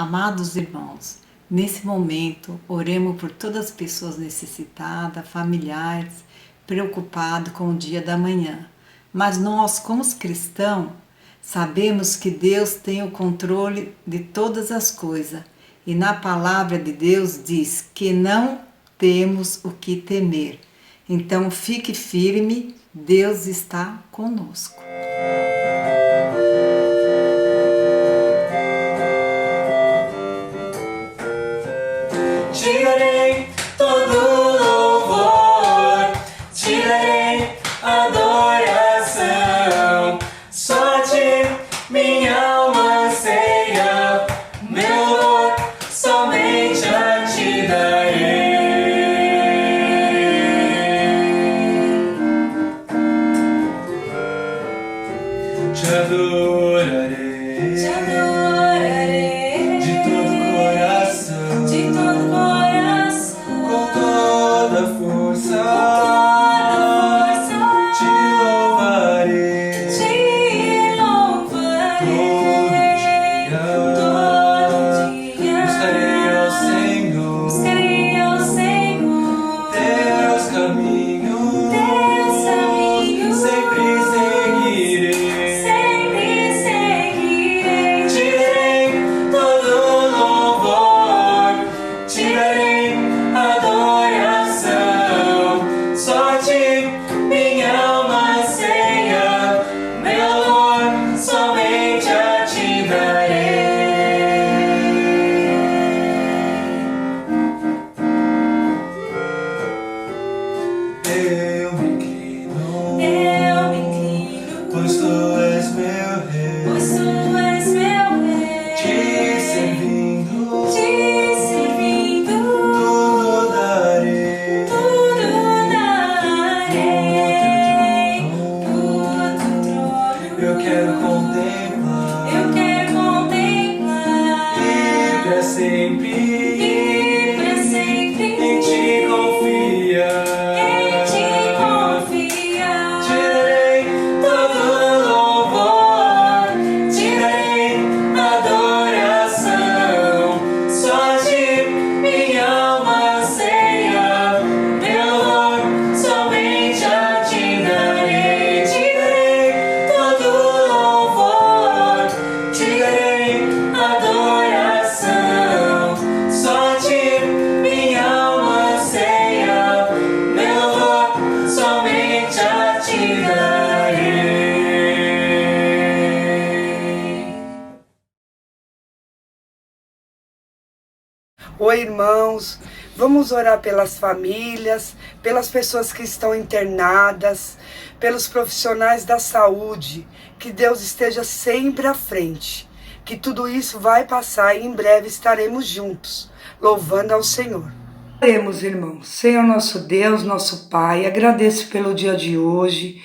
Amados irmãos, nesse momento, oremos por todas as pessoas necessitadas, familiares, preocupados com o dia da manhã. Mas nós, como cristãos, sabemos que Deus tem o controle de todas as coisas. E na palavra de Deus diz que não temos o que temer. Então fique firme, Deus está conosco. Te darei todo louvor, te darei adoração. Só a ti minha alma anseia, meu louvor somente a ti darei. Te adorarei, Te adorarei de todo coração, de todo coração, com toda força. Te louvarei te louvarei todo dia. Buscarei ao Senhor buscarei ao Senhor, teus caminhos, sempre seguirei. sempre seguirei. Te darei todo louvor, te darei adoração. Só a ti minha alma anseia, meu louvor somente a ti darei. Eu me inclino, pois tu és meu rei, Pois tu és meu rei, te servindo, tudo darei. darei. Do teu trono, Eu quero contemplar eu quero contemplar e pra sempre sempre em ti confiar. Te darei todo louvor, te darei adoração. Só a ti minha alma anseia, meu louvor somente a ti darei. Te darei todo louvor, te darei adoração. Só a ti minha alma anseia, meu louvor somente a ti darei. Oi, irmãos, vamos orar pelas famílias, pelas pessoas que estão internadas, pelos profissionais da saúde, que Deus esteja sempre à frente, que tudo isso vai passar e em breve estaremos juntos, louvando ao Senhor. Oremos, irmãos. Senhor nosso Deus, nosso Pai, agradeço pelo dia de hoje,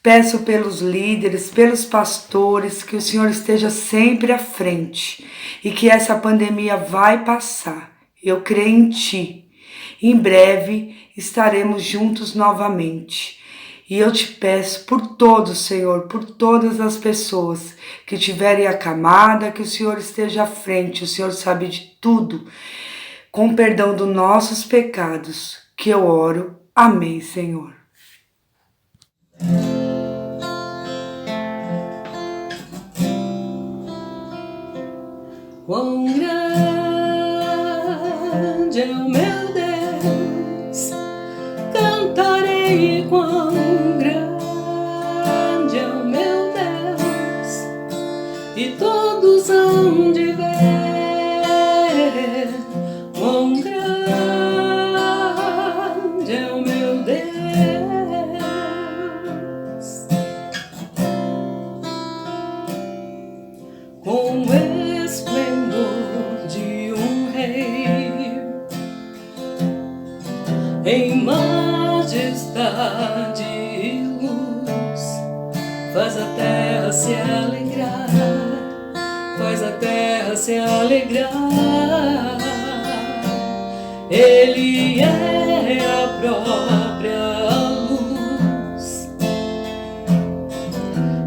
peço pelos líderes, pelos pastores, que o Senhor esteja sempre à frente e que essa pandemia vai passar. Eu creio em Ti. Em breve estaremos juntos novamente. E eu te peço por todos, Senhor, por todas as pessoas que tiverem acamada, que o Senhor esteja à frente, o Senhor sabe de tudo, com perdão dos nossos pecados, que eu oro. Amém, Senhor. Quão grande é o meu Deus, cantarei quão grande é o meu Deus, e todos hão de ver quão grande é o meu Deus. Com esplendor de um rei, em majestade e luz, faz a terra se alegrar, faz a terra se alegrar. Ele é a própria luz,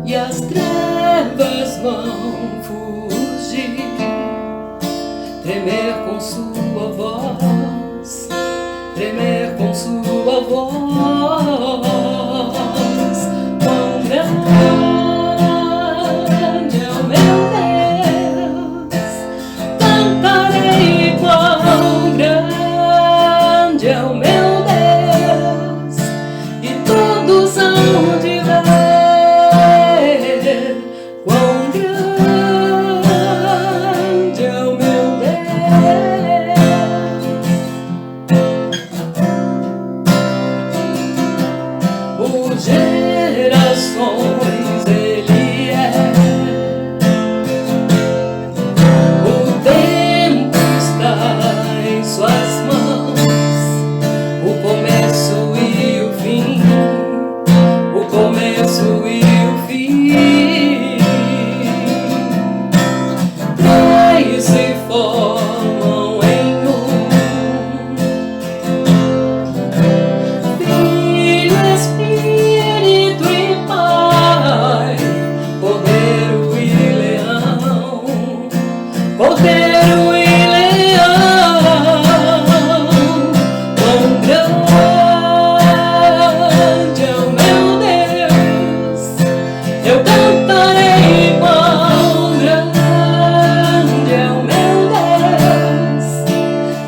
e as trevas vão fugir tremer com sua voz, tremer com sua voz. Quão grande é o meu Deus, cantarei. Quão grande é o meu Deus, e todos hão de ver. Quão grande é o meu Deus. Por gerações Ele é. O tempo está em suas mãos, o começo e o fim, o começo e o fim. Três se formam em um: Filho, Espírito e Pai, Cordeiro e Leão, Cordeiro e Leão. Quão grande é o meu Deus, eu cantarei. Quão grande é o meu Deus,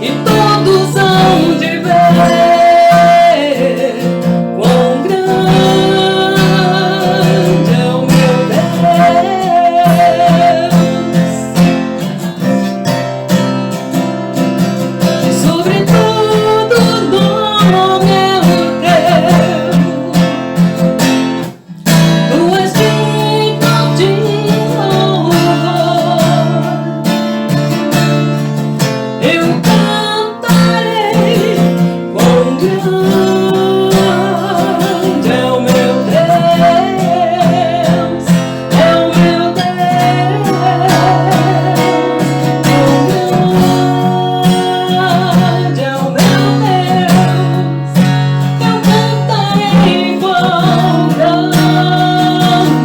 e todos hão de ver. Quão grande é o meu Deus. Sobre todo nome é o teu, tu és digno de louvor. Eu cantarei. Quão grande é o meu Deus, é o meu Deus. Quão grande é o meu Deus, eu cantarei. Quão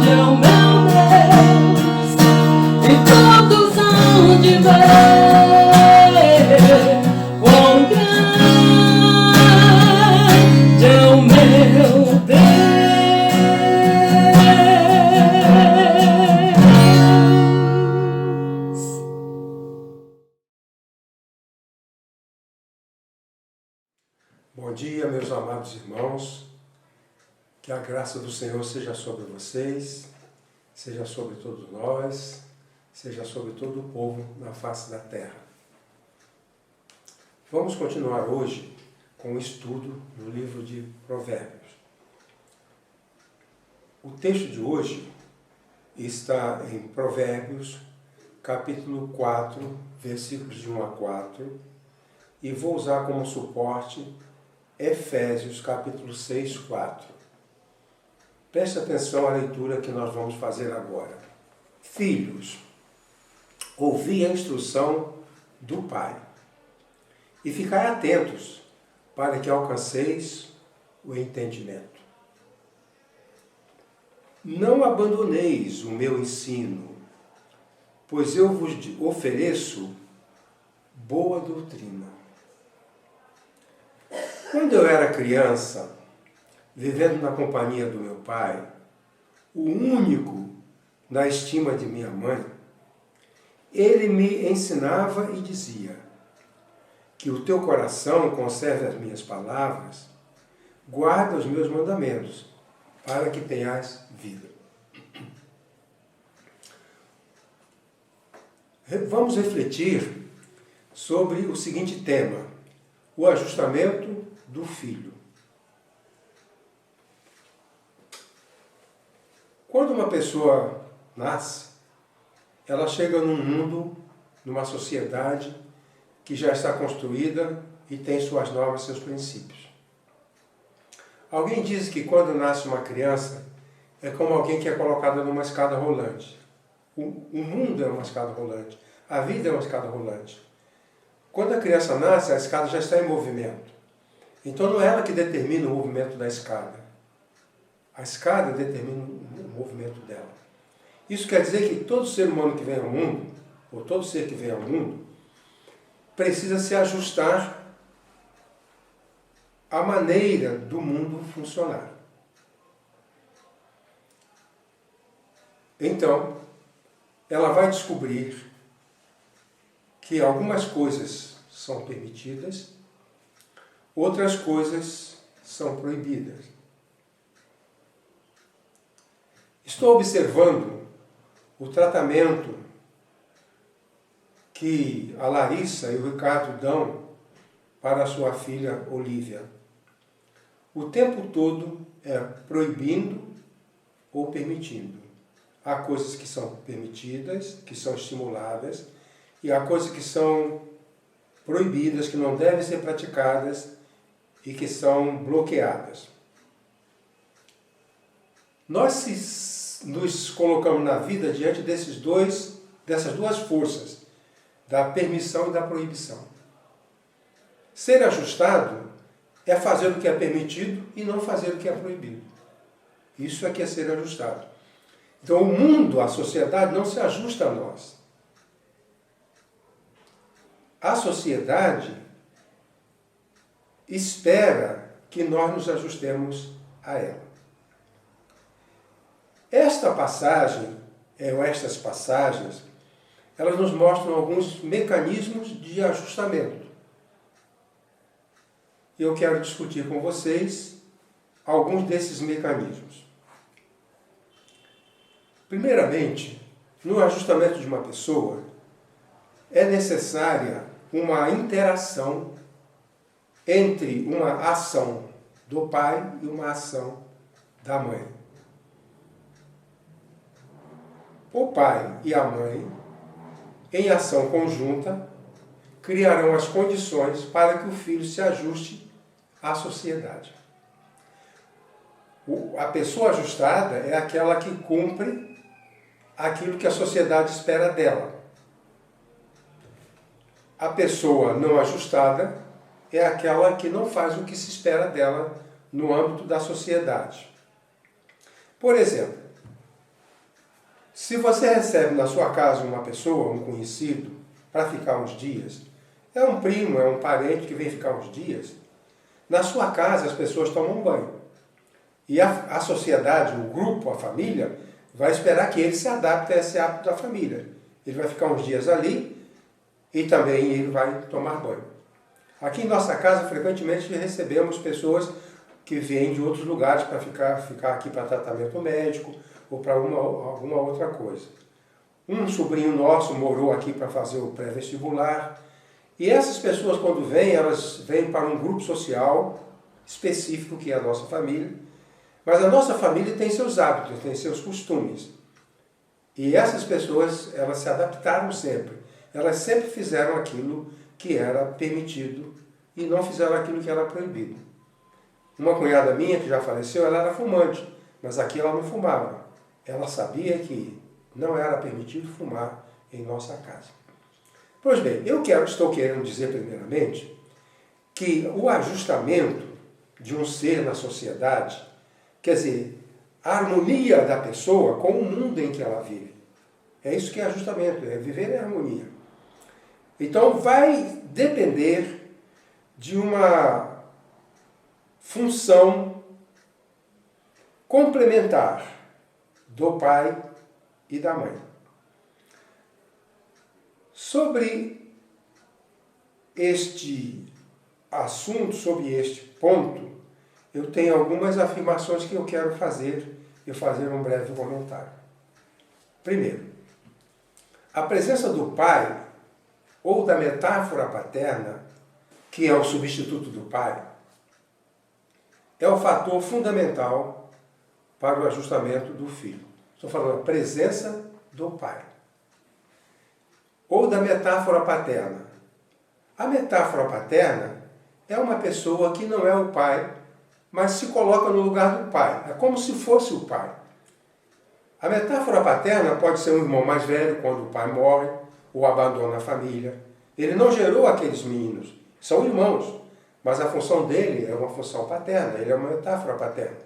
grande é o meu Deus, e todos hão de ver. Quão grande é o meu Deus. Bom dia, meus amados irmãos. Que a graça do Senhor seja sobre vocês, seja sobre todos nós, seja sobre todo o povo na face da terra. Vamos continuar hoje com o estudo do livro de Provérbios. O texto de hoje está em Provérbios, capítulo 4, versículos de 1 a 4, e vou usar como suporte Efésios, capítulo 6, 4. Preste atenção à leitura que nós vamos fazer agora. Filhos, ouvi a instrução do Pai, e ficai atentos para que alcanceis o entendimento. Não abandoneis o meu ensino, pois eu vos ofereço boa doutrina. Quando eu era criança, vivendo na companhia do meu pai, o único na estima de minha mãe, ele me ensinava e dizia: que o teu coração conserve as minhas palavras, guarda os meus mandamentos, para que tenhas vida. Vamos refletir sobre o seguinte tema: o ajustamento do filho. Quando uma pessoa nasce, ela chega num mundo, numa sociedade que já está construída e tem suas normas, seus princípios. Alguém diz que quando nasce uma criança, é como alguém que é colocado numa escada rolante. O mundo é uma escada rolante, a vida é uma escada rolante. Quando a criança nasce, a escada já está em movimento. Então não é ela que determina o movimento da escada. A escada determina o movimento dela. Isso quer dizer que todo ser humano que vem ao mundo, ou todo ser que vem ao mundo, precisa se ajustar à maneira do mundo funcionar. Então, ela vai descobrir que algumas coisas são permitidas, outras coisas são proibidas. Estou observando o tratamento que a Larissa e o Ricardo dão para a sua filha Olivia. O tempo todo é proibindo ou permitindo. Há coisas que são permitidas, que são estimuladas, e há coisas que são proibidas, que não devem ser praticadas e que são bloqueadas. Nós nos colocamos na vida diante dessas duas forças, da permissão e da proibição. Ser ajustado é fazer o que é permitido e não fazer o que é proibido. Isso é que é ser ajustado. Então o mundo, a sociedade, não se ajusta a nós. A sociedade espera que nós nos ajustemos a ela. Esta passagem, ou estas passagens, elas nos mostram alguns mecanismos de ajustamento. E eu quero discutir com vocês alguns desses mecanismos. Primeiramente, no ajustamento de uma pessoa, é necessária uma interação entre uma ação do pai e uma ação da mãe. O pai e a mãe, em ação conjunta, criarão as condições para que o filho se ajuste à sociedade. A pessoa ajustada é aquela que cumpre aquilo que a sociedade espera dela. A pessoa não ajustada é aquela que não faz o que se espera dela no âmbito da sociedade. Por exemplo, se você recebe na sua casa uma pessoa, um conhecido, para ficar uns dias, é um primo, é um parente que vem ficar uns dias, na sua casa as pessoas tomam banho. E a sociedade, o grupo, a família, vai esperar que ele se adapte a esse hábito da família. Ele vai ficar uns dias ali e também ele vai tomar banho. Aqui em nossa casa, frequentemente, recebemos pessoas que vêm de outros lugares para ficar aqui para tratamento médico ou para alguma outra coisa. Um sobrinho nosso morou aqui para fazer o pré-vestibular. E essas pessoas, quando vêm, elas vêm para um grupo social específico, que é a nossa família. Mas a nossa família tem seus hábitos, tem seus costumes. E essas pessoas, elas se adaptaram sempre. Elas sempre fizeram aquilo que era permitido e não fizeram aquilo que era proibido. Uma cunhada minha, que já faleceu, ela era fumante, mas aqui ela não fumava. Ela sabia que não era permitido fumar em nossa casa. Pois bem, estou querendo dizer primeiramente que o ajustamento de um ser na sociedade, quer dizer, a harmonia da pessoa com o mundo em que ela vive. É isso que é ajustamento, é viver em harmonia. Então vai depender de uma função complementar do pai e da mãe. Sobre este assunto, sobre este ponto, eu tenho algumas afirmações que eu quero fazer e fazer um breve comentário. Primeiro, a presença do pai ou da metáfora paterna, que é o substituto do pai, é o fator fundamental para o ajustamento do filho. Estou falando da presença do pai. Ou da metáfora paterna. A metáfora paterna é uma pessoa que não é o pai, mas se coloca no lugar do pai. É como se fosse o pai. A metáfora paterna pode ser um irmão mais velho quando o pai morre ou abandona a família. Ele não gerou aqueles meninos, são irmãos, mas a função dele é uma função paterna, ele é uma metáfora paterna.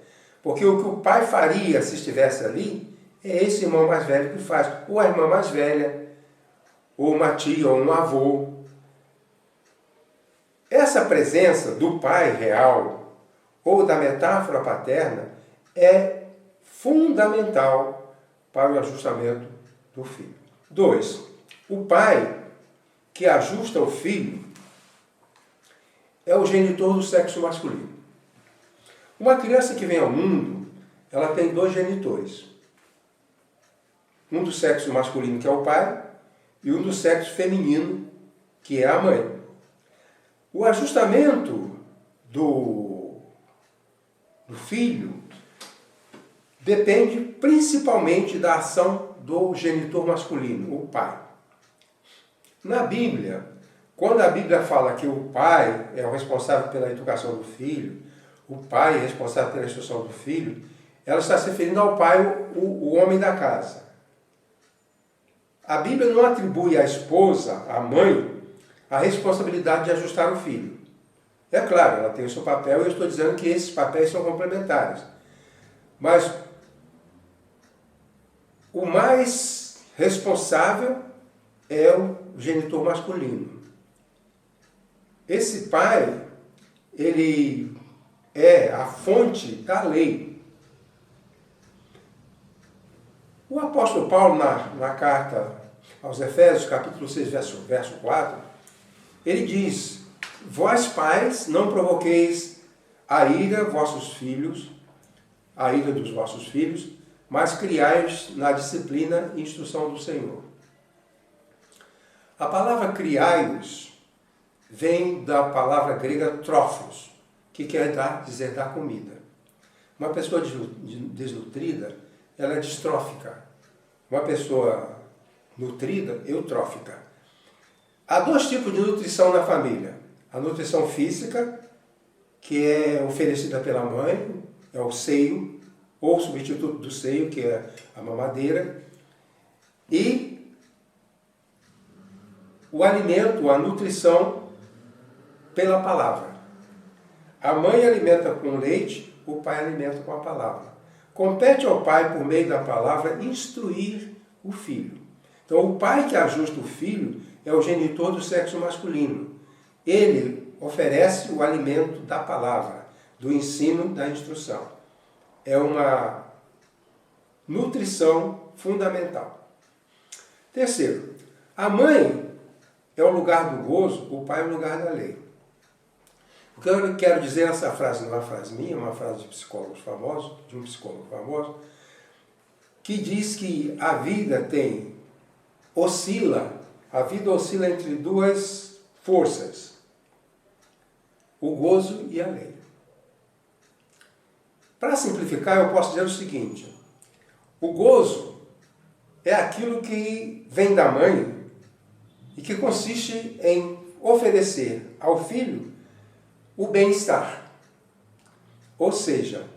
Porque o que o pai faria se estivesse ali, é esse irmão mais velho que faz, ou a irmã mais velha, ou uma tia, ou um avô. essa presença do pai real ou da metáfora paterna é fundamental para o ajustamento do filho. 2. O pai que ajusta o filho é o genitor do sexo masculino. Uma criança que vem ao mundo, ela tem 2 genitores. Um do sexo masculino, que é o pai, e um do sexo feminino, que é a mãe. O ajustamento do filho depende principalmente da ação do genitor masculino, o pai. Na Bíblia, quando a Bíblia fala que o pai é o responsável pela educação do filho, o pai é responsável pela instrução do filho, ela está se referindo ao pai, o homem da casa. A Bíblia não atribui à esposa, à mãe, a responsabilidade de ajustar o filho. É claro, ela tem o seu papel e eu estou dizendo que esses papéis são complementares. Mas o mais responsável é o genitor masculino. Esse pai, ele é a fonte da lei. O apóstolo Paulo, na carta aos Efésios, capítulo 6, verso 4, ele diz: vós pais, não provoqueis a ira vossos filhos, a ira dos vossos filhos, mas criai-os na disciplina e instrução do Senhor. A palavra criai-os vem da palavra grega trófos, que quer dizer dar comida. Uma pessoa desnutrida, ela é distrófica. Uma pessoa nutrida, eutrófica. Há 2 tipos de nutrição na família. A nutrição física, que é oferecida pela mãe, é o seio, ou o substituto do seio, que é a mamadeira. E o alimento, a nutrição pela palavra. A mãe alimenta com leite, o pai alimenta com a palavra. Compete ao pai, por meio da palavra, instruir o filho. Então, o pai que ajusta o filho é o genitor do sexo masculino. Ele oferece o alimento da palavra, do ensino, da instrução. É uma nutrição fundamental. Terceiro, a mãe é o lugar do gozo, o pai é o lugar da lei. O que eu quero dizer nessa frase, não é uma frase minha, é uma frase de psicólogos famosos, de um psicólogo famoso, que diz que a vida oscila entre 2 forças, o gozo e a lei. Para simplificar, eu posso dizer o seguinte: o gozo é aquilo que vem da mãe e que consiste em oferecer ao filho o bem-estar. Ou seja,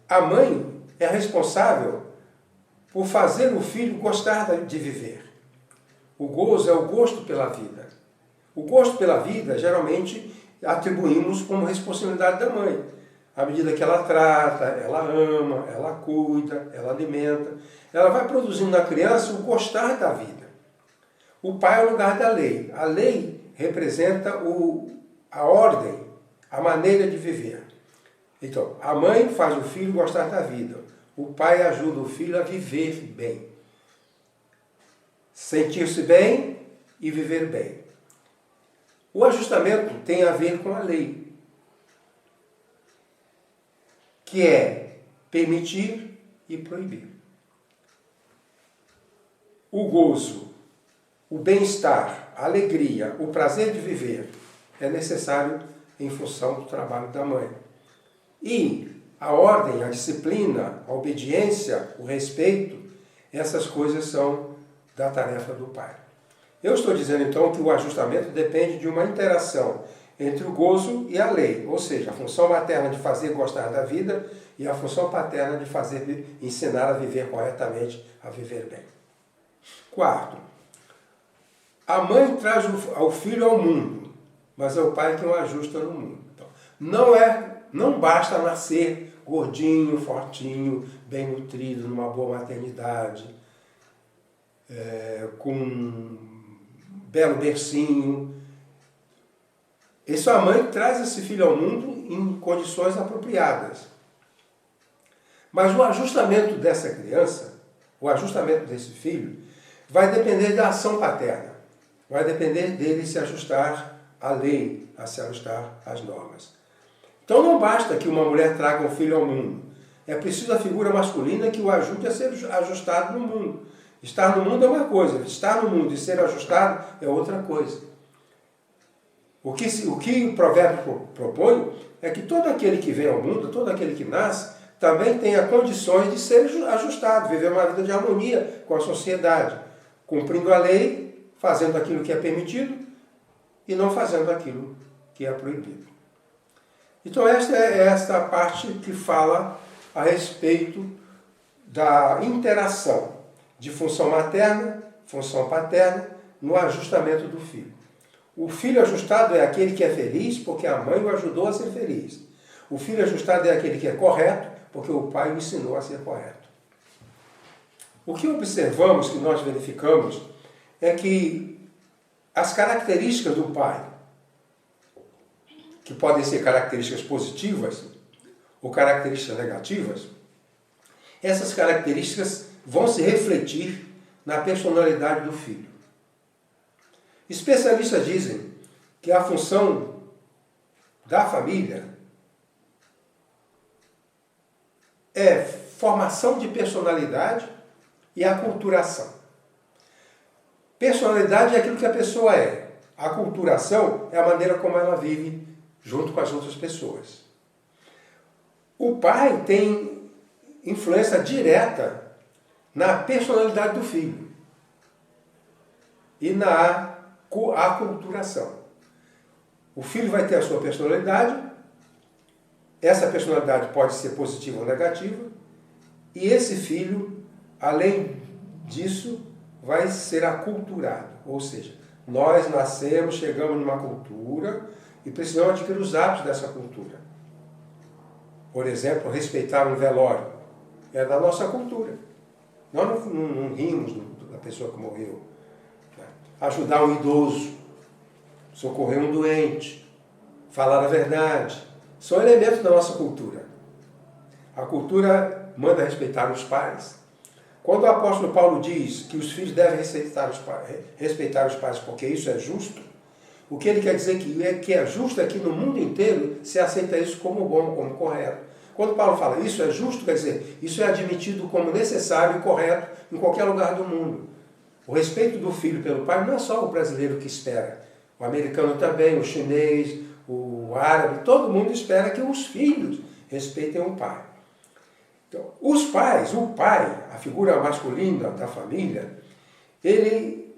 a mãe é responsável por fazer o filho gostar de viver. O gozo é o gosto pela vida. O gosto pela vida, geralmente, atribuímos como responsabilidade da mãe. À medida que ela trata, ela ama, ela cuida, ela alimenta, ela vai produzindo na criança o gostar da vida. O pai é o lugar da lei. A lei representa a ordem, a maneira de viver. Então, a mãe faz o filho gostar da vida. O pai ajuda o filho a viver bem. Sentir-se bem e viver bem. O ajustamento tem a ver com a lei, que é permitir e proibir. O gozo, o bem-estar, a alegria, o prazer de viver é necessário em função do trabalho da mãe. E a ordem, a disciplina, a obediência, o respeito, essas coisas são da tarefa do pai. Eu estou dizendo então que o ajustamento depende de uma interação entre o gozo e a lei, ou seja, a função materna de fazer gostar da vida e a função paterna de ensinar a viver corretamente, a viver bem. 4. A mãe traz o filho ao mundo, mas é o pai que o ajusta no mundo. Então, não basta nascer gordinho, fortinho, bem nutrido, numa boa maternidade, com um belo bercinho. E sua mãe traz esse filho ao mundo em condições apropriadas. Mas o ajustamento dessa criança, o ajustamento desse filho, vai depender da ação paterna. Vai depender dele se ajustar à lei, a se ajustar às normas. Então não basta que uma mulher traga um filho ao mundo. É preciso a figura masculina que o ajude a ser ajustado no mundo. Estar no mundo é uma coisa, estar no mundo e ser ajustado é outra coisa. O que o provérbio propõe é que todo aquele que vem ao mundo, todo aquele que nasce, também tenha condições de ser ajustado, viver uma vida de harmonia com a sociedade, cumprindo a lei, fazendo aquilo que é permitido e não fazendo aquilo que é proibido. Então esta é esta parte que fala a respeito da interação de função materna, função paterna, no ajustamento do filho. O filho ajustado é aquele que é feliz porque a mãe o ajudou a ser feliz. O filho ajustado é aquele que é correto porque o pai o ensinou a ser correto. O que observamos, que nós verificamos, é que as características do pai, que podem ser características positivas ou características negativas, essas características vão se refletir na personalidade do filho. Especialistas dizem que a função da família é formação de personalidade e aculturação. Personalidade é aquilo que a pessoa é. A aculturação é a maneira como ela vive junto com as outras pessoas. O pai tem influência direta na personalidade do filho e na aculturação. O filho vai ter a sua personalidade, essa personalidade pode ser positiva ou negativa, e esse filho, além disso, vai ser aculturado. Ou seja, nós nascemos, chegamos numa cultura e precisamos adquirir os hábitos dessa cultura. Por exemplo, respeitar um velório. É da nossa cultura. Nós não rimos da pessoa que morreu. Ajudar um idoso, socorrer um doente, falar a verdade, são elementos da nossa cultura. A cultura manda respeitar os pais. Quando o apóstolo Paulo diz que os filhos devem respeitar os pais porque isso é justo, o que ele quer dizer que é justo é que no mundo inteiro se aceita isso como bom, como correto. Quando Paulo fala isso é justo, quer dizer, isso é admitido como necessário e correto em qualquer lugar do mundo. O respeito do filho pelo pai não é só o brasileiro que espera. O americano também, o chinês, o árabe, todo mundo espera que os filhos respeitem o pai. Então, os pais, o pai, a figura masculina da família, ele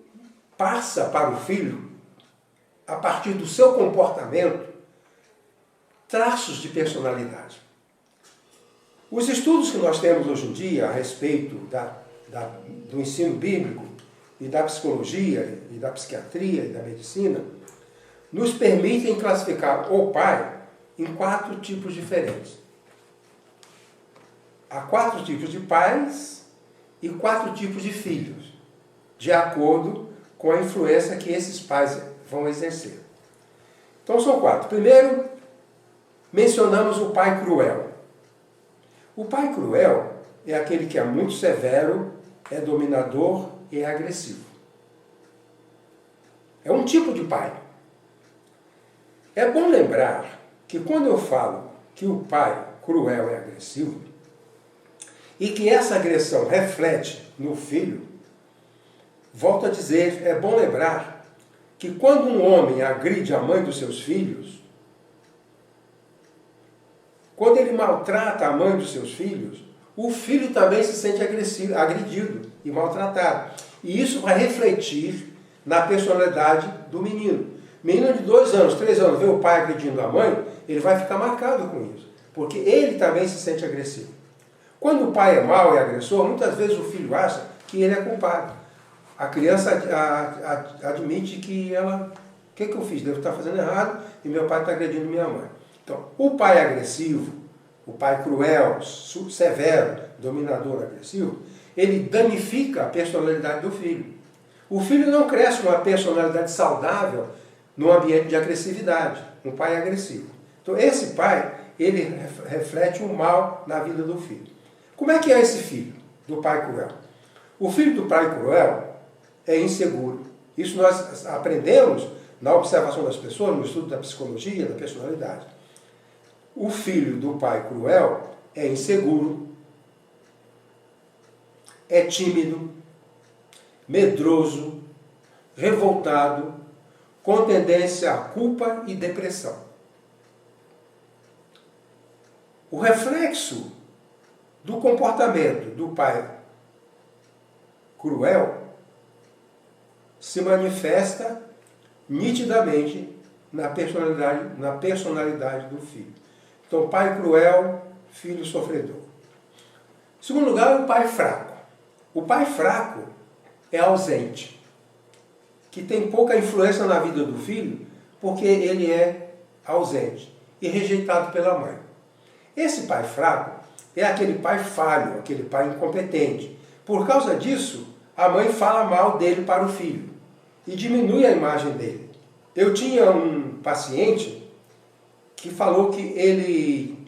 passa para o filho, a partir do seu comportamento, traços de personalidade. Os estudos que nós temos hoje em dia a respeito do ensino bíblico e da psicologia e da psiquiatria e da medicina nos permitem classificar o pai em 4 tipos diferentes. Há 4 tipos de pais e 4 tipos de filhos, de acordo com a influência que esses pais vão exercer. Então são 4. Primeiro, mencionamos o pai cruel. O pai cruel é aquele que é muito severo, é dominador e é agressivo. É um tipo de pai. É bom lembrar que quando eu falo que o pai cruel é agressivo, e que essa agressão reflete no filho, volto a dizer, é bom lembrar que quando um homem agride a mãe dos seus filhos, quando ele maltrata a mãe dos seus filhos, o filho também se sente agredido e maltratado. E isso vai refletir na personalidade do menino. Menino de 2 anos, 3 anos, vê o pai agredindo a mãe, ele vai ficar marcado com isso, porque ele também se sente agressivo. Quando o pai é mau e agressor, muitas vezes o filho acha que ele é culpado. A criança admite que ela... O que eu fiz? Devo estar fazendo errado e meu pai está agredindo minha mãe. Então, o pai agressivo, o pai cruel, severo, dominador, agressivo, ele danifica a personalidade do filho. O filho não cresce com uma personalidade saudável num ambiente de agressividade, um pai agressivo. Então esse pai, ele reflete o mal na vida do filho. Como é que é esse filho do pai cruel? O filho do pai cruel é inseguro. Isso nós aprendemos na observação das pessoas, no estudo da psicologia, da personalidade. O filho do pai cruel é inseguro, é tímido, medroso, revoltado, com tendência à culpa e depressão. O reflexo do comportamento do pai cruel se manifesta nitidamente na personalidade do filho. Então, pai cruel, filho sofredor. Em segundo lugar, o pai fraco. O pai fraco é ausente, que tem pouca influência na vida do filho, porque ele é ausente e rejeitado pela mãe. Esse pai fraco é aquele pai falho, aquele pai incompetente. Por causa disso, a mãe fala mal dele para o filho e diminui a imagem dele. Eu tinha um paciente que falou que ele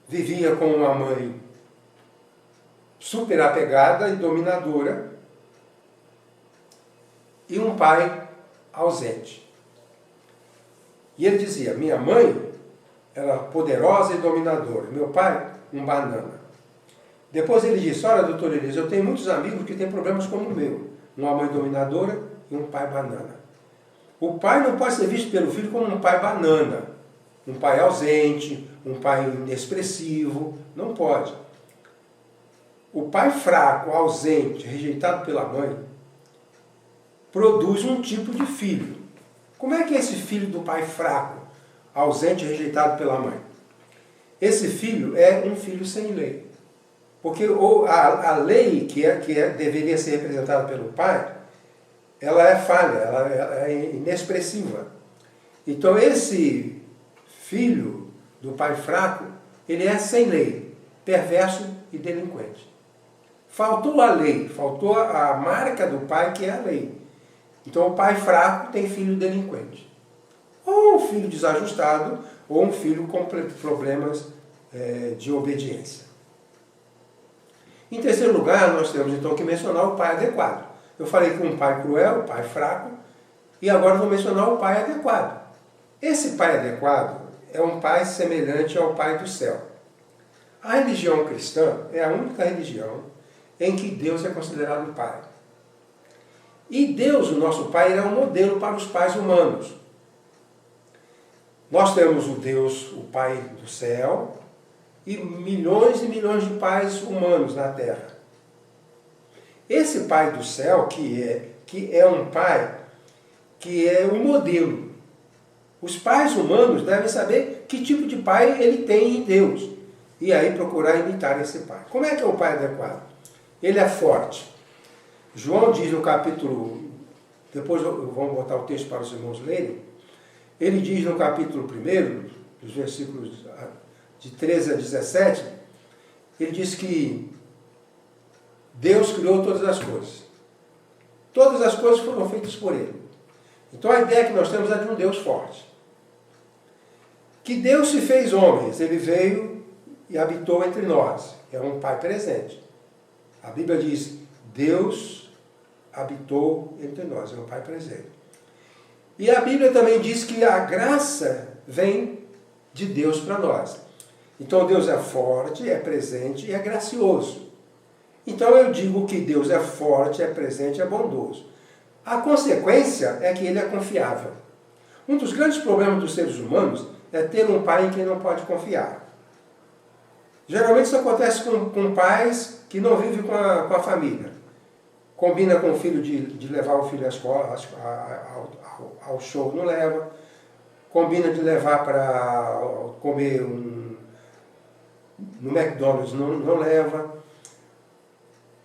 vivia com uma mãe super apegada e dominadora e um pai ausente. E ele dizia, minha mãe era poderosa e dominadora, meu pai, um banana. Depois ele disse, olha, doutor Elias, eu tenho muitos amigos que têm problemas como o meu, uma mãe dominadora e um pai banana. O pai não pode ser visto pelo filho como um pai banana, um pai ausente, um pai inexpressivo, não pode. O pai fraco, ausente, rejeitado pela mãe, produz um tipo de filho. Como é que é esse filho do pai fraco, ausente e rejeitado pela mãe? Esse filho é um filho sem lei. Porque a lei que deveria ser representada pelo pai, ela é falha, ela é inexpressiva. Então esse filho do pai fraco, ele é sem lei, perverso e delinquente. Faltou a lei, faltou a marca do pai, que é a lei. Então o pai fraco tem filho delinquente. Ou um filho desajustado, ou um filho com problemas de obediência. Em terceiro lugar, nós temos então que mencionar o pai adequado. Eu falei que um pai cruel, um pai fraco, e agora vou mencionar o pai adequado. Esse pai adequado é um pai semelhante ao pai do céu. A religião cristã é a única religião em que Deus é considerado pai. E Deus, o nosso pai, é um modelo para os pais humanos. Nós temos o Deus, o Pai do céu, e milhões de pais humanos na terra. Esse Pai do céu, que é um pai, que é um modelo. Os pais humanos devem saber que tipo de pai ele tem em Deus. E aí procurar imitar esse pai. Como é que é o pai adequado? Ele é forte. João diz no capítulo, depois vamos botar o texto para os irmãos lerem, ele diz no capítulo 1, dos versículos de 13 a 17, ele diz que Deus criou todas as coisas. Todas as coisas foram feitas por ele. Então a ideia que nós temos é de um Deus forte. Que Deus se fez homens, ele veio e habitou entre nós. É um pai presente. A Bíblia diz, Deus habitou entre nós, é um pai presente. E a Bíblia também diz que a graça vem de Deus para nós. Então Deus é forte, é presente e é gracioso. Então eu digo que Deus é forte, é presente e é bondoso. A consequência é que ele é confiável. Um dos grandes problemas dos seres humanos é ter um pai em quem não pode confiar. Geralmente isso acontece com pais que não vivem com a família. Combina com o filho de levar o filho à escola, ao show, não leva. Combina de levar para comer no McDonald's, não leva.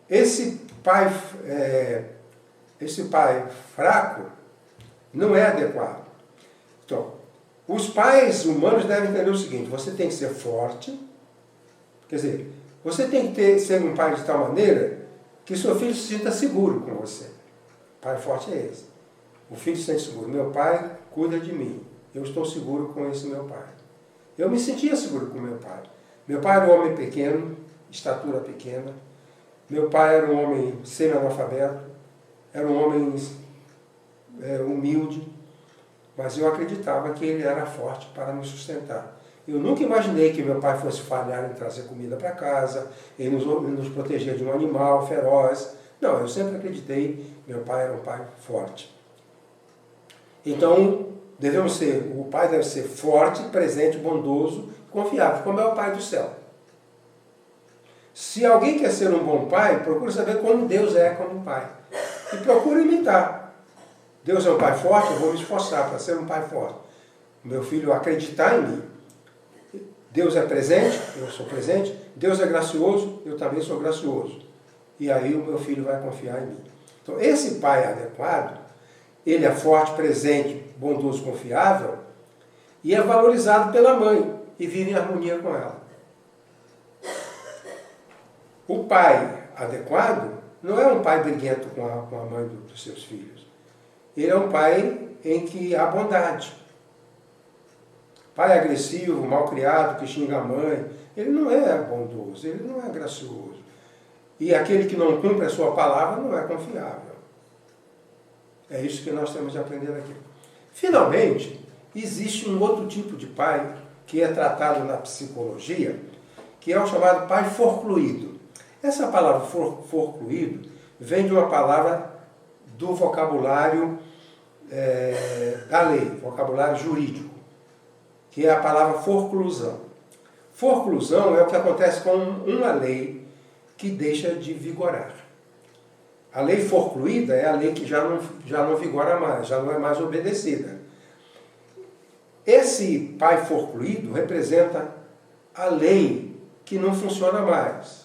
Esse pai fraco não é adequado. Então, os pais humanos devem entender o seguinte, você tem que ser forte, quer dizer, você tem que ser um pai de tal maneira que seu filho se sinta seguro com você. Pai forte é esse. O filho se sente seguro. Meu pai cuida de mim. Eu estou seguro com esse meu pai. Eu me sentia seguro com meu pai. Meu pai era um homem pequeno, estatura pequena. Meu pai era um homem semi-analfabeto. Era um homem humilde. Mas eu acreditava que ele era forte para me sustentar. Eu nunca imaginei que meu pai fosse falhar em trazer comida para casa, ele nos proteger de um animal feroz. Não, eu sempre acreditei que meu pai era um pai forte. Então, o pai deve ser forte, presente, bondoso, confiável, como é o Pai do céu. Se alguém quer ser um bom pai, procure saber como Deus é como pai. E procure imitar. Deus é um pai forte, eu vou me esforçar para ser um pai forte. Meu filho acreditar em mim. Deus é presente, eu sou presente. Deus é gracioso, eu também sou gracioso. E aí o meu filho vai confiar em mim. Então esse pai adequado, ele é forte, presente, bondoso, confiável, e é valorizado pela mãe, e vive em harmonia com ela. O pai adequado não é um pai briguento com a mãe dos seus filhos. Ele é um pai em que há bondade. Pai agressivo, malcriado, que xinga a mãe, ele não é bondoso, ele não é gracioso. E aquele que não cumpre a sua palavra não é confiável. É isso que nós temos de aprender aqui. Finalmente, existe um outro tipo de pai que é tratado na psicologia, que é o chamado pai forcluído. Essa palavra forcluído vem de uma palavra do vocabulário da lei, vocabulário jurídico, que é a palavra forclusão. Forclusão é o que acontece com uma lei que deixa de vigorar. A lei forcluída é a lei que já não vigora mais, já não é mais obedecida. Esse pai forcluído representa a lei que não funciona mais.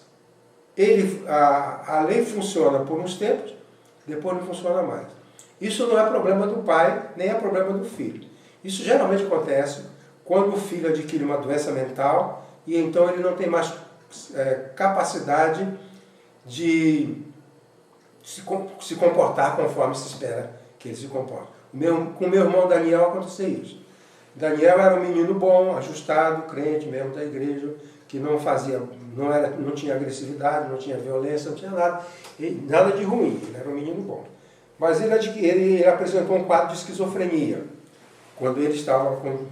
A lei funciona por uns tempos, depois não funciona mais. Isso não é problema do pai, nem é problema do filho. Isso geralmente acontece quando o filho adquire uma doença mental e então ele não tem mais capacidade de se comportar conforme se espera que ele se comporte. Com meu irmão Daniel aconteceu isso. Daniel era um menino bom, ajustado, crente mesmo da igreja, que não tinha agressividade, não tinha violência, não tinha nada de ruim, ele era um menino bom. Mas ele apresentou um quadro de esquizofrenia, quando ele estava com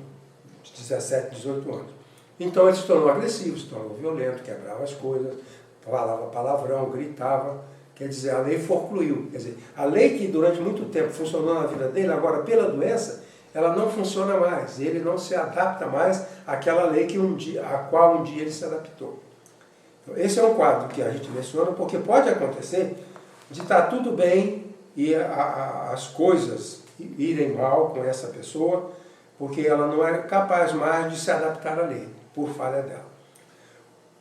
17, 18 anos. Então ele se tornou agressivo, se tornou violento, quebrava as coisas, falava palavrão, gritava. Quer dizer, a lei forcluiu. Quer dizer, a lei que durante muito tempo funcionou na vida dele, agora pela doença, ela não funciona mais. Ele não se adapta mais àquela lei a qual um dia ele se adaptou. Então, esse é um quadro que a gente menciona, porque pode acontecer de estar tudo bem e as coisas irem mal com essa pessoa, porque ela não é capaz mais de se adaptar à lei, por falha dela.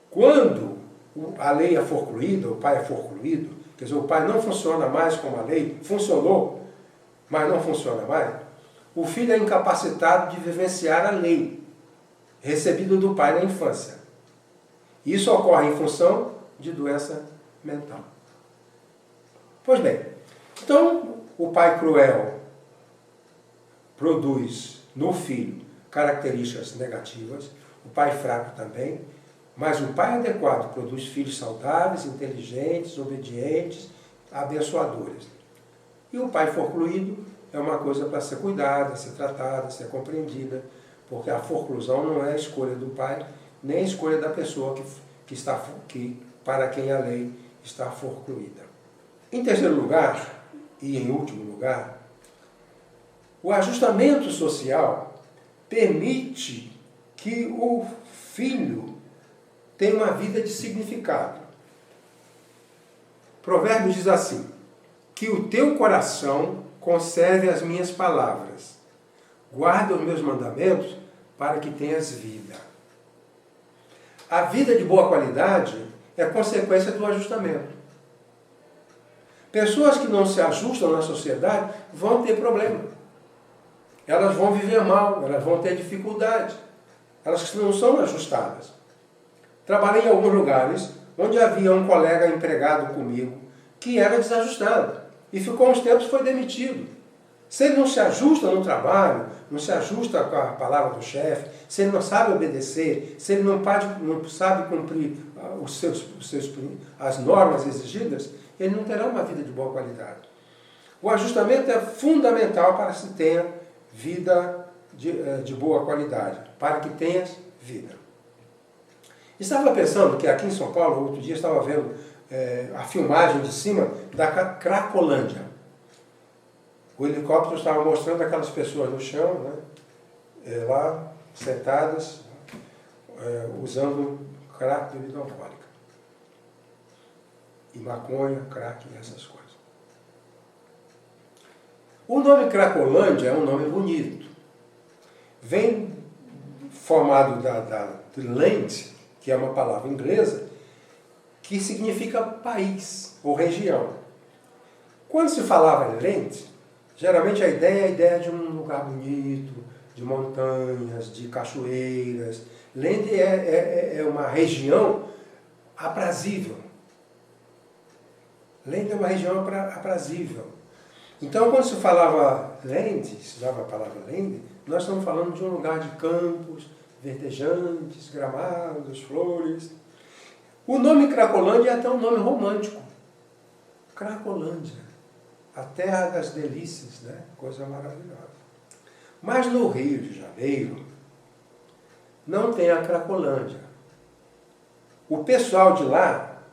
Quando a lei é forcluída, o pai é forcluído, quer dizer, o pai não funciona mais como a lei, funcionou, mas não funciona mais, o filho é incapacitado de vivenciar a lei recebida do pai na infância. Isso ocorre em função de doença mental. Pois bem, então o pai cruel produz no filho características negativas, o pai fraco também, mas o pai adequado produz filhos saudáveis, inteligentes, obedientes, abençoadores. E o pai forcluído é uma coisa para ser cuidada, ser tratada, ser compreendida, porque a forclusão não é a escolha do pai, nem a escolha da pessoa para quem a lei está forcluída. Em terceiro lugar, e em último lugar, o ajustamento social permite que o filho tenha uma vida de significado. Provérbios diz assim: que o teu coração conserve as minhas palavras, guarda os meus mandamentos para que tenhas vida. A vida de boa qualidade é consequência do ajustamento. Pessoas que não se ajustam na sociedade vão ter problema. Elas vão viver mal, elas vão ter dificuldade. Elas não são ajustadas. Trabalhei em alguns lugares onde havia um colega empregado comigo que era desajustado. E ficou uns tempos e foi demitido. Se ele não se ajusta no trabalho, não se ajusta com a palavra do chefe, se ele não sabe obedecer, se ele não sabe cumprir as normas exigidas, ele não terá uma vida de boa qualidade. O ajustamento é fundamental para que se tenha vida de boa qualidade, para que tenhas vida. Estava pensando que aqui em São Paulo, outro dia estava vendo a filmagem de cima da Cracolândia. O helicóptero estava mostrando aquelas pessoas no chão, né, lá sentadas, usando crack, bebida alcoólica. E maconha, crack e essas coisas. O nome Cracolândia é um nome bonito. Vem formado da land, que é uma palavra inglesa, que significa país ou região. Quando se falava land, geralmente a ideia é a ideia de um lugar bonito, de montanhas, de cachoeiras. Land é uma região aprazível. Land é uma região aprazível. Então, quando se falava land, se usava a palavra land, nós estamos falando de um lugar de campos verdejantes, gramados, flores. O nome Cracolândia é até um nome romântico. Cracolândia, a terra das delícias, né? Coisa maravilhosa. Mas no Rio de Janeiro não tem a Cracolândia. O pessoal de lá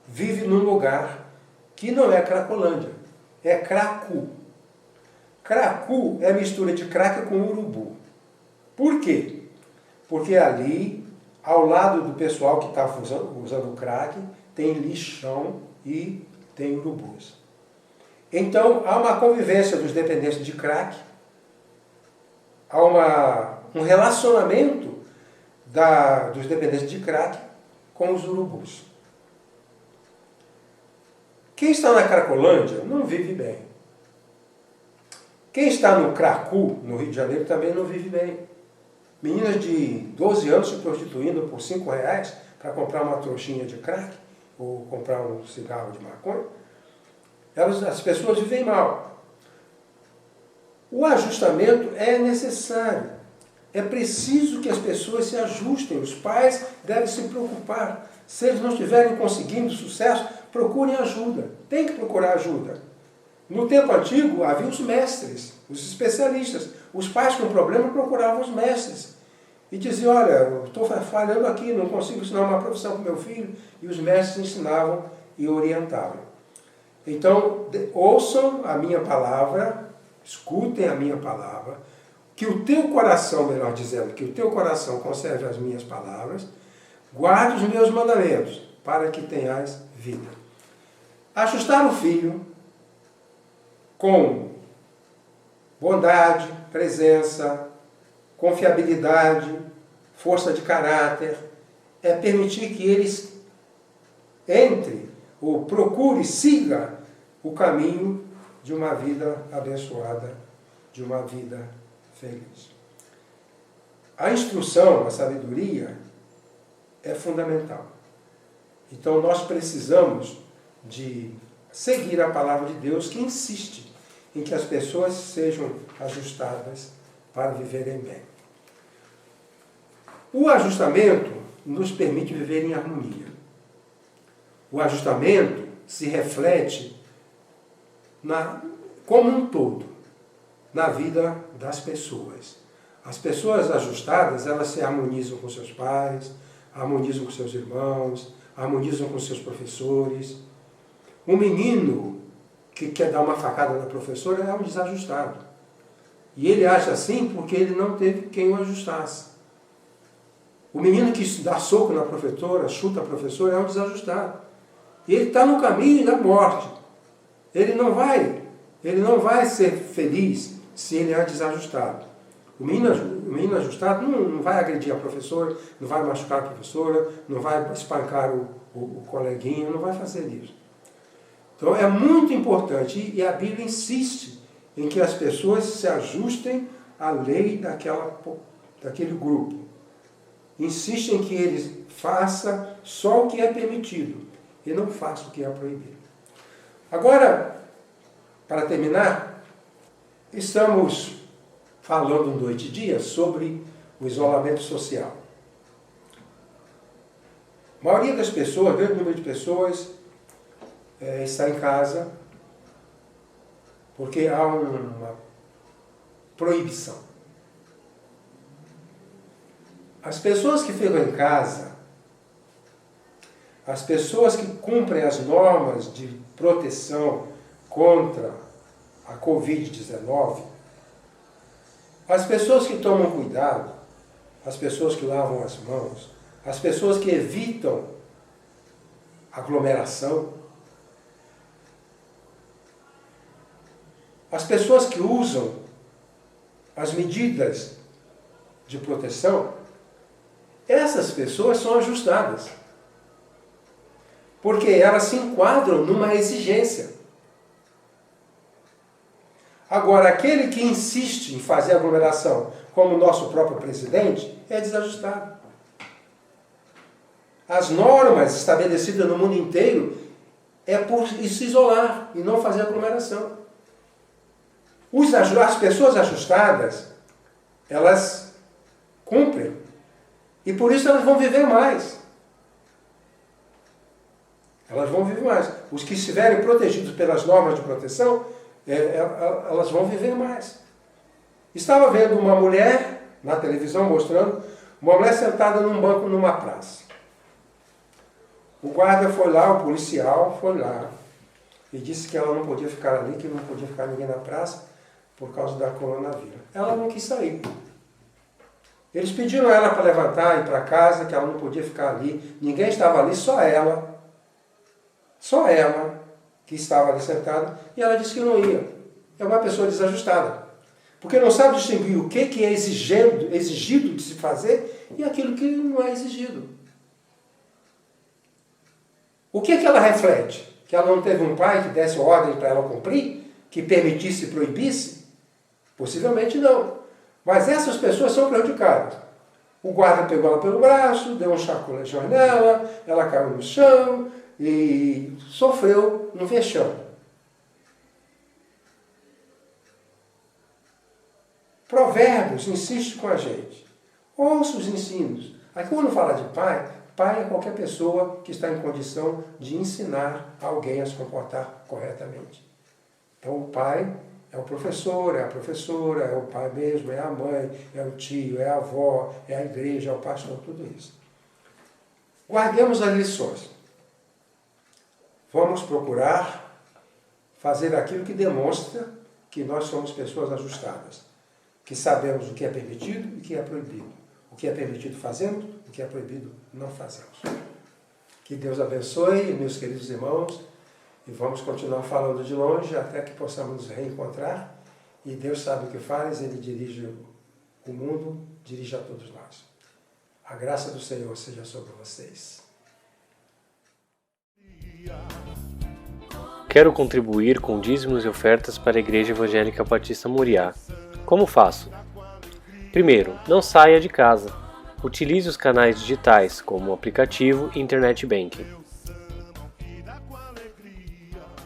vive num lugar que não é Cracolândia, é Cracu. Cracu é mistura de craca com urubu. Por quê? Porque ali, ao lado do pessoal que está usando o crack, tem lixão e tem urubus. Então, há uma convivência dos dependentes de crack, há um relacionamento dos dependentes de crack com os urubus. Quem está na Cracolândia não vive bem. Quem está no Cracu, no Rio de Janeiro, também não vive bem. Meninas de 12 anos se prostituindo por R$5 para comprar uma trouxinha de crack ou comprar um cigarro de maconha. As pessoas vivem mal. O ajustamento é necessário. É preciso que as pessoas se ajustem. Os pais devem se preocupar. Se eles não estiverem conseguindo sucesso, procurem ajuda. Tem que procurar ajuda. No tempo antigo, havia os mestres, os especialistas. Os pais com problema procuravam os mestres. E diziam, olha, eu estou falhando aqui, não consigo ensinar uma profissão para o meu filho. E os mestres ensinavam e orientavam. Então, ouçam a minha palavra, escutem a minha palavra, que o teu coração, melhor dizendo, que o teu coração conserve as minhas palavras, guarde os meus mandamentos, para que tenhas vida. Ajustar o filho com bondade, presença, confiabilidade, força de caráter, é permitir que eles entre ou procure, siga o caminho de uma vida abençoada, de uma vida feliz. A instrução, a sabedoria é fundamental. Então nós precisamos de seguir a palavra de Deus que insiste em que as pessoas sejam ajustadas para viverem bem. O ajustamento nos permite viver em harmonia. O ajustamento se reflete como um todo na vida das pessoas. As pessoas ajustadas, elas se harmonizam com seus pais, harmonizam com seus irmãos, harmonizam com seus professores. Um menino que quer dar uma facada na professora é um desajustado. E ele acha assim porque ele não teve quem o ajustasse. O menino que dá soco na professora, chuta a professora, é um desajustado. E ele está no caminho da morte. Ele não vai ser feliz se ele é desajustado. O menino ajustado não vai agredir a professora, não vai machucar a professora, não vai espancar o coleguinha, não vai fazer isso. Então é muito importante, e a Bíblia insiste em que as pessoas se ajustem à lei daquele grupo. Insiste em que eles façam só o que é permitido e não façam o que é proibido. Agora, para terminar, Estamos falando noite e dia sobre o isolamento social. A maioria das pessoas, grande número de pessoas, está em casa porque há uma proibição. As pessoas que ficam em casa, as pessoas que cumprem as normas de proteção contra a Covid-19, as pessoas que tomam cuidado, as pessoas que lavam as mãos, as pessoas que evitam aglomeração, as pessoas que usam as medidas de proteção, essas pessoas são ajustadas. Porque elas se enquadram numa exigência. Agora, aquele que insiste em fazer aglomeração, como o nosso próprio presidente, é desajustado. As normas estabelecidas no mundo inteiro é por se isolar e não fazer aglomeração. As pessoas ajustadas, elas cumprem. E por isso elas vão viver mais. Elas vão viver mais. Os que estiverem protegidos pelas normas de proteção, elas vão viver mais. Estava vendo uma mulher na televisão mostrando uma mulher sentada num banco numa praça. O guarda foi lá, o policial foi lá e disse que ela não podia ficar ali, que não podia ficar ninguém na praça por causa da coronavírus. Ela não quis sair. Eles pediram a ela para levantar e ir para casa, que ela não podia ficar ali. Ninguém estava ali, só ela. Só ela que estava ali sentada. E ela disse que não ia. É uma pessoa desajustada. Porque não sabe distinguir o que é exigido de se fazer e aquilo que não é exigido. O que ela reflete? Que ela não teve um pai que desse ordem para ela cumprir? Que permitisse e proibisse? Possivelmente não. Mas essas pessoas são prejudicadas. O guarda pegou ela pelo braço, deu um chacoalhão nela, ela caiu no chão e sofreu um vexame. Provérbios insiste com a gente. Ouça os ensinos. Aqui quando fala de pai, pai é qualquer pessoa que está em condição de ensinar alguém a se comportar corretamente. Então o pai é o professor, é a professora, é o pai mesmo, é a mãe, é o tio, é a avó, é a igreja, é o pastor, tudo isso. Guardemos as lições. Vamos procurar fazer aquilo que demonstra que nós somos pessoas ajustadas, que sabemos o que é permitido e o que é proibido. O que é permitido fazemos, o que é proibido não fazemos. Que Deus abençoe, meus queridos irmãos, e vamos continuar falando de longe até que possamos nos reencontrar. E Deus sabe o que faz, Ele dirige o mundo, dirige a todos nós. A graça do Senhor seja sobre vocês. Quero contribuir com dízimos e ofertas para a Igreja Evangélica Batista Moriá. Como faço? Primeiro, não saia de casa. Utilize os canais digitais, como o aplicativo e Internet Banking.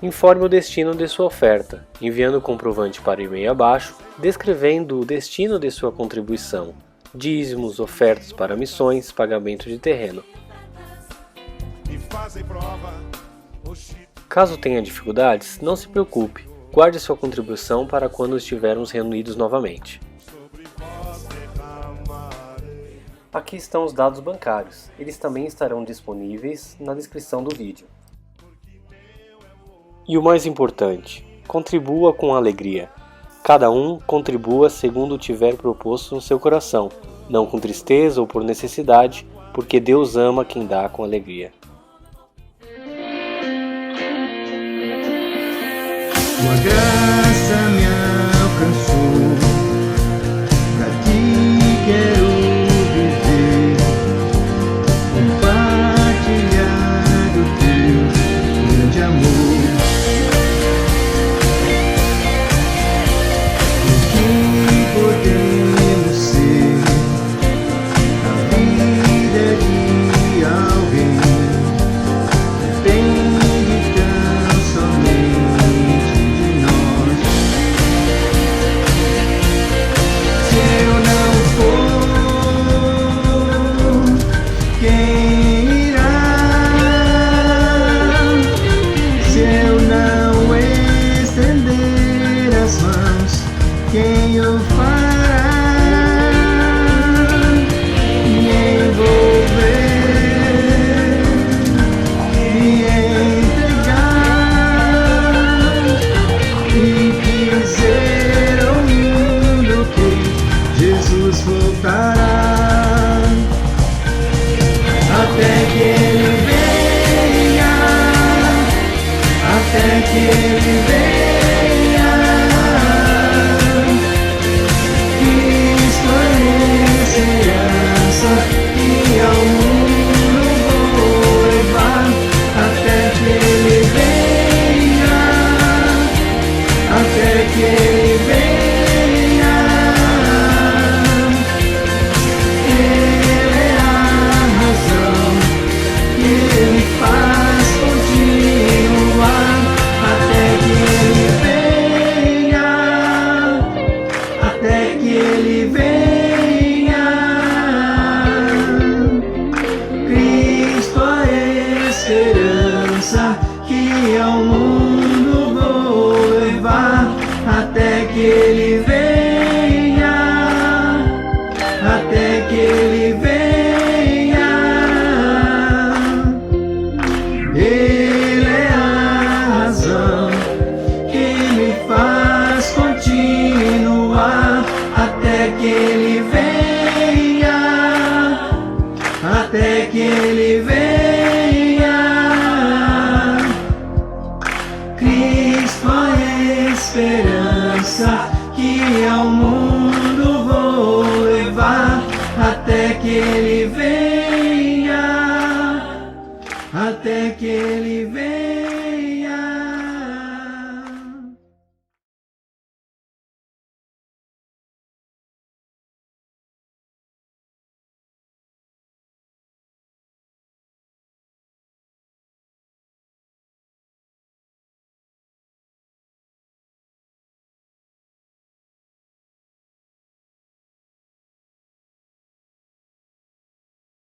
Informe o destino de sua oferta, enviando o comprovante para o e-mail abaixo, descrevendo o destino de sua contribuição, dízimos, ofertas para missões, pagamento de terreno. Caso tenha dificuldades, não se preocupe, guarde sua contribuição para quando estivermos reunidos novamente. Aqui estão os dados bancários, eles também estarão disponíveis na descrição do vídeo. E o mais importante, contribua com alegria. Cada um contribua segundo tiver proposto no seu coração, não com tristeza ou por necessidade, porque Deus ama quem dá com alegria. Tua graça me alcançou, pra ti quero viver, compartilhar o teu grande amor. O que podemos ser na vida de alguém, depende tão somente de nós. até que Ele venha. Cristo é esperança que ao mundo vou levar, até que Ele venha, até que Ele venha. Ele é a razão que me faz continuar, até que Ele venha, até que Ele venha. Cristo a esperança que ao mundo vou levar, até que Ele venha, até que Ele venha. Ele é a razão que me faz continuar, até que Ele venha, até que Ele venha. Cristo a esperança que ao mundo vou levar, até que Ele venha, até que Ele venha.